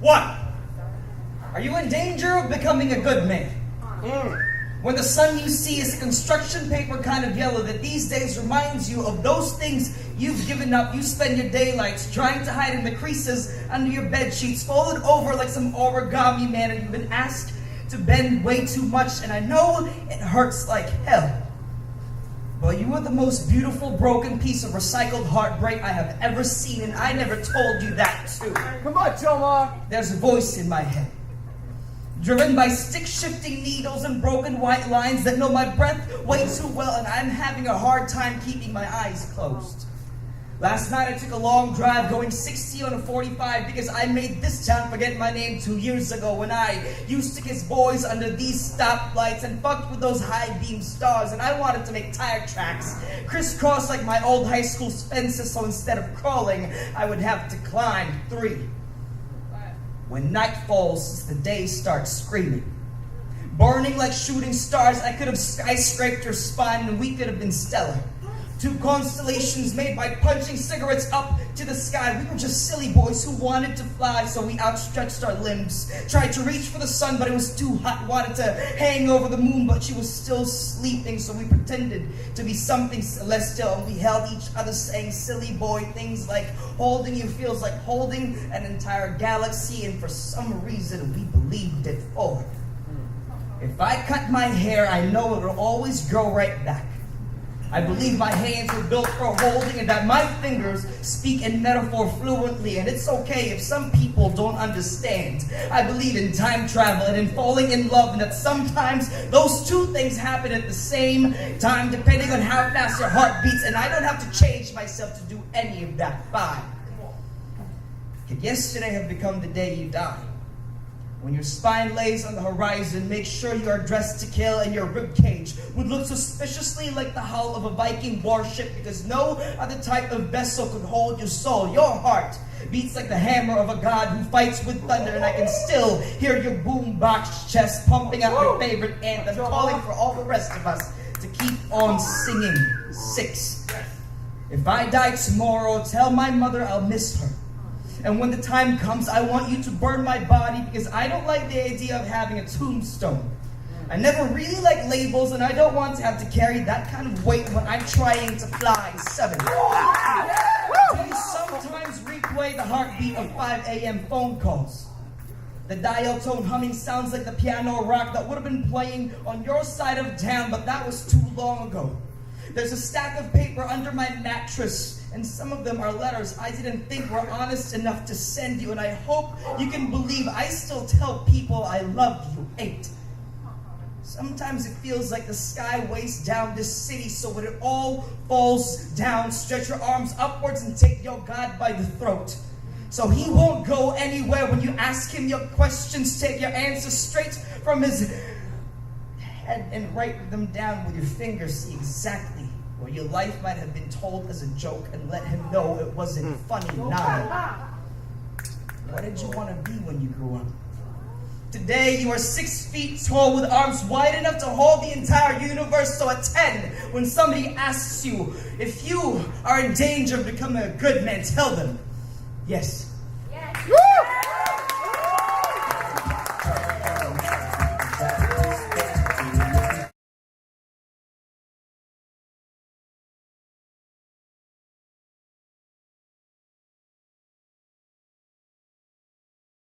What? Are you in danger of becoming a good man? When the sun you see is a construction paper kind of yellow that these days reminds you of those things you've given up. You spend your daylights trying to hide in the creases under your bed sheets, folded over like some origami man, and you've been asked to bend way too much, and I know it hurts like hell. But you are the most beautiful broken piece of recycled heartbreak I have ever seen, and I never told you that too. Come on, Jomar. There's a voice in my head, driven by stick-shifting needles and broken white lines that know my breath way too well, and I'm having a hard time keeping my eyes closed. Last night I took a long drive going 60 on a 45 because I made this town forget my name 2 years ago when I used to kiss boys under these stoplights and fucked with those high beam stars, and I wanted to make tire tracks crisscross like my old high school fences, so instead of crawling I would have to climb 3. When night falls, the day starts screaming. Burning like shooting stars, I could have skyscraped your spine and we could have been stellar. 2 constellations made by punching cigarettes up to the sky. We were just silly boys who wanted to fly, so we outstretched our limbs. Tried to reach for the sun, but it was too hot. Wanted to hang over the moon, but she was still sleeping, so we pretended to be something celestial, and we held each other saying silly boy things like holding you feels like holding an entire galaxy, and for some reason we believed it forward. If I cut my hair, I know it will always grow right back. I believe my hands were built for holding and that my fingers speak in metaphor fluently, and it's okay if some people don't understand. I believe in time travel and in falling in love, and that sometimes those 2 things happen at the same time depending on how fast your heart beats, and I don't have to change myself to do any of that. Fine. Could yesterday have become the day you die? When your spine lays on the horizon, make sure you are dressed to kill, and your ribcage would look suspiciously like the hull of a Viking warship, because no other type of vessel could hold your soul. Your heart beats like the hammer of a god who fights with thunder, and I can still hear your boombox chest pumping out your favorite anthem, calling for all the rest of us to keep on singing. 6. If I die tomorrow, tell my mother I'll miss her. And when the time comes, I want you to burn my body because I don't like the idea of having a tombstone. I never really like labels, and I don't want to have to carry that kind of weight when I'm trying to fly. 7. Do you sometimes replay the heartbeat of 5 a.m. phone calls? The dial tone humming sounds like the piano rock that would have been playing on your side of town, but that was too long ago. There's a stack of paper under my mattress, and some of them are letters I didn't think were honest enough to send you, and I hope you can believe I still tell people I love you. 8. Sometimes it feels like the sky weighs down this city, so when it all falls down, stretch your arms upwards and take your God by the throat. So he won't go anywhere when you ask him your questions. Take your answers straight from his head and write them down with your fingers. See exactly where your life might have been told as a joke, and let him know it wasn't funny. 9. What did you want to be when you grew up? Today you are 6 feet tall with arms wide enough to hold the entire universe. So at 10, when somebody asks you if you are in danger of becoming a good man, tell them, yes,